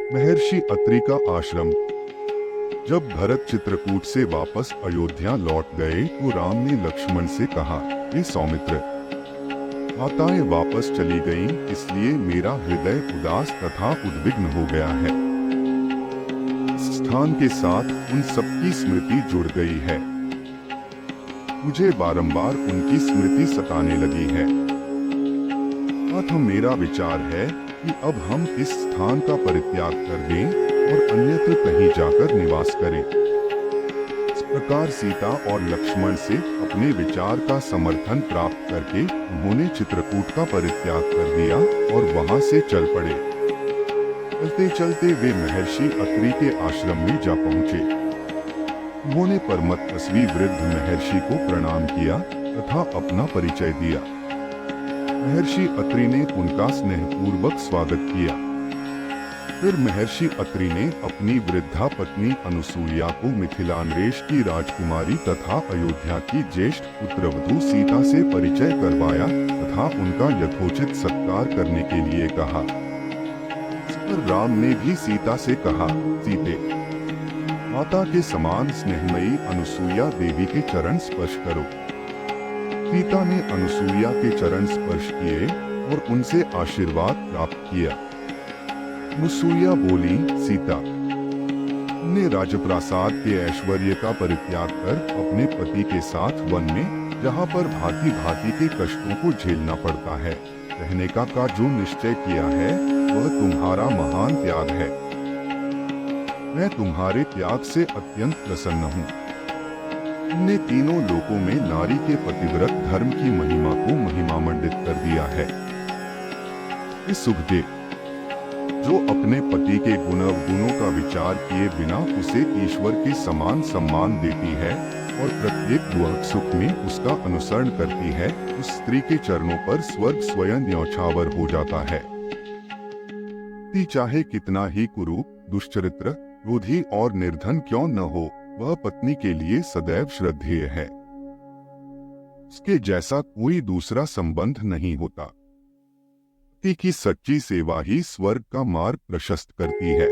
महर्षि अत्रि का आश्रम। जब भरत चित्रकूट से वापस अयोध्या लौट गए तो राम ने लक्ष्मण से कहा, हे सौमित्र, माताएं वापस चली गईं, इसलिए मेरा हृदय उदास तथा उद्विग्न हो गया है। इस स्थान के साथ उन सबकी स्मृति जुड़ गई है। मुझे बारंबार उनकी स्मृति सताने लगी है। अतः मेरा विचार है कि अब हम इस स्थान का परित्याग कर दें और अन्यत्र कहीं जाकर निवास करें। इस प्रकार सीता और लक्ष्मण से अपने विचार का समर्थन प्राप्त करके उन्होंने चित्रकूट का परित्याग कर दिया और वहां से चल पड़े। चलते चलते वे महर्षि अत्रि के आश्रम में जा पहुंचे। उन्होंने परम तपस्वी वृद्ध महर्षि को प्रणाम किया तथा अपना परिचय दिया। महर्षि अत्रि ने उनका स्नेहपूर्वक स्वागत किया। फिर महर्षि अत्रि ने अपनी वृद्धा पत्नी अनुसूया को मिथिलानरेश की राजकुमारी तथा अयोध्या की ज्येष्ठ पुत्रवधू सीता से परिचय करवाया तथा उनका यथोचित सत्कार करने के लिए कहा। इस पर राम ने भी सीता से कहा, सीते, माता के समान स्नेहमयी अनुसूया देवी के चरण स्पर्श करो। सीता ने अनुसूया के चरण स्पर्श किए और उनसे आशीर्वाद प्राप्त किया। अनुसूया बोली, सीता, तुमने राजप्रासाद के ऐश्वर्य का परित्याग कर अपने पति के साथ वन में, जहाँ पर भांति भांति के कष्टों को झेलना पड़ता है, रहने का जो निश्चय किया है वह तुम्हारा महान त्याग है। मैं तुम्हारे त्याग से अत्यंत प्रसन्न हूँ। तुमने तीनों लोकों में नारी के पतिव्रत धर्म की महिमा को महिमामंडित कर दिया है। इस सुखदेव, जो अपने पति के गुणों का विचार किए बिना उसे ईश्वर के समान सम्मान देती है और प्रत्येक दुख सुख में उसका अनुसरण करती है, उस स्त्री के चरणों पर स्वर्ग स्वयं न्यौछावर हो जाता है। ती चाहे कितना ही कुरूप, दुष्चरित्र, क्रोधी और निर्धन क्यों न हो, वह पत्नी के लिए सदैव श्रद्धेय है। उसके जैसा कोई दूसरा संबंध नहीं होता। पति की सच्ची सेवा ही स्वर्ग का मार्ग प्रशस्त करती है।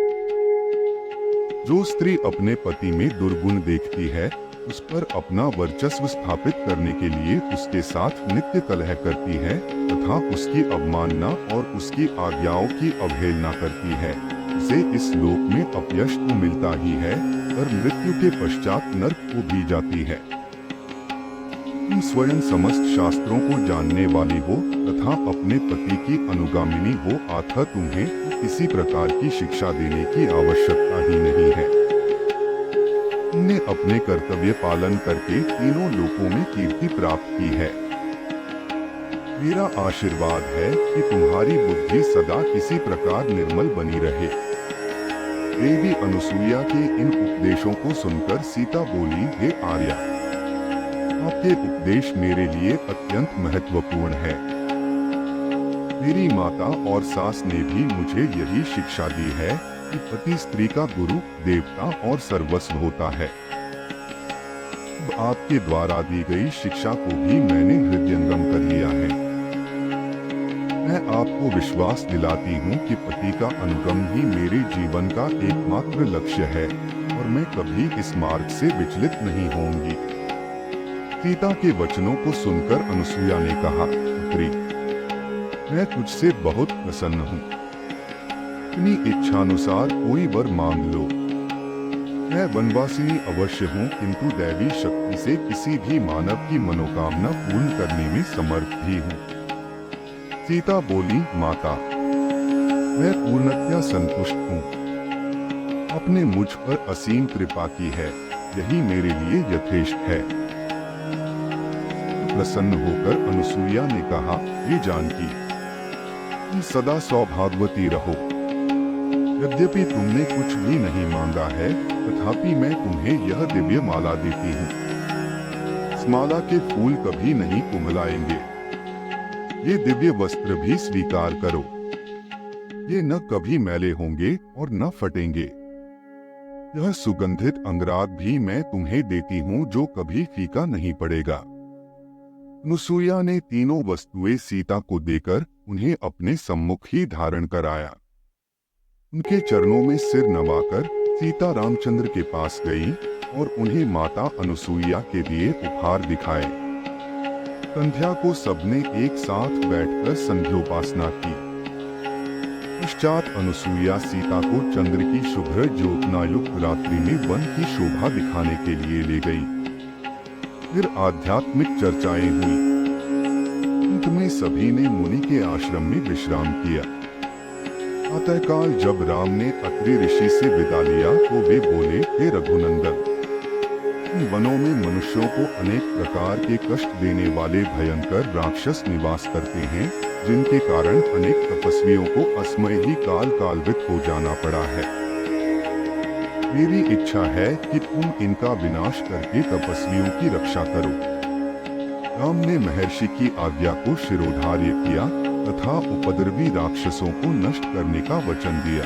जो स्त्री अपने पति में दुर्गुण देखती है, उस पर अपना वर्चस्व स्थापित करने के लिए उसके साथ नित्य कलह करती है तथा उसकी अवमानना और उसकी आज्ञाओं की अवहेलना करती है, उसे इस लोक में अपयश तो मिलता ही है पर मृत्यु के पश्चात नरक को भी जाती है। तुम स्वयं समस्त शास्त्रों को जानने वाली हो तथा अपने पति की अनुगामिनी हो, अतः तुम्हें किसी प्रकार की शिक्षा देने की आवश्यकता ही नहीं है। तुमने अपने कर्तव्य पालन करके तीनों लोकों में कीर्ति प्राप्त की है। मेरा आशीर्वाद है कि तुम्हारी बुद्धि सदा किसी प्रकार निर्मल बनी रहे। देवी अनुसूया के इन उपदेशों को सुनकर सीता बोली, हे आर्या, आपके उपदेश मेरे लिए अत्यंत महत्वपूर्ण है। मेरी माता और सास ने भी मुझे यही शिक्षा दी है कि पति स्त्री का गुरु, देवता और सर्वस्व होता है। अब आपके द्वारा दी गई शिक्षा को भी मैंने हृदयंगम कर लिया है। मैं आपको विश्वास दिलाती हूँ कि पति का अनुगम ही मेरे जीवन का एकमात्र लक्ष्य है और मैं कभी इस मार्ग से विचलित नहीं होंगी। सीता के वचनों को सुनकर अनुसूया ने कहा, पुत्री, मैं तुझसे बहुत प्रसन्न हूँ। अपनी इच्छानुसार कोई वर मांग लो। मैं वनवासिनी अवश्य हूँ, किंतु दैवी शक्ति से किसी भी मानव की मनोकामना पूर्ण करने में समर्थ भी हूँ। सीता बोली, माता, मैं पूर्णतया संतुष्ट हूँ। आपने मुझ पर असीम कृपा की है, यही मेरे लिए यथेष्ट है। प्रसन्न होकर अनुसूया ने कहा, हे जानकी, तुम सदा सौभाग्यवती रहो। यद्यपि तुमने कुछ भी नहीं मांगा है, तथापि मैं तुम्हें यह दिव्य माला देती हूँ। इस माला के फूल कभी नहीं कुम्हलाएंगे। ये दिव्य वस्त्र भी स्वीकार करो। ये न कभी मैले होंगे और न फटेंगे। यह सुगंधित अंगराग भी मैं तुम्हें देती हूँ, जो कभी फीका नहीं पड़ेगा। अनुसूया ने तीनों वस्तुएं सीता को देकर उन्हें अपने सम्मुख ही धारण कराया। उनके चरणों में सिर नवाकर सीता रामचंद्र के पास गई और उन्हें माता अनुसुईया के दिए उपहार दिखाए। संध्या को सबने एक साथ बैठकर संध्योपासना की। पश्चात अनुसुईया सीता को चंद्र की शुभ्र ज्योत्नायुक्त रात्रि में वन की शोभा दिखाने के लिए ले गई। फिर आध्यात्मिक चर्चाएं हुई। अंत में सभी ने मुनि के आश्रम में विश्राम किया। प्रातःकाल जब राम ने अत्रि ऋषि से विदा लिया तो वे बोले, हे रघुनंदन, इन वनों में मनुष्यों को अनेक प्रकार के कष्ट देने वाले भयंकर राक्षस निवास करते हैं, जिनके कारण अनेक तपस्वियों को असमय ही कालवित हो जाना पड़ा है। मेरी इच्छा है कि तुम इनका विनाश करके तपस्वियों की रक्षा करो। राम ने महर्षि की आज्ञा को शिरोधार्य किया तथा उपद्रवी राक्षसों को नष्ट करने का वचन दिया।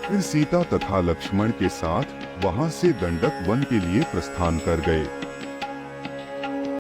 फिर सीता तथा लक्ष्मण के साथ वहां से दंडक वन के लिए प्रस्थान कर गए।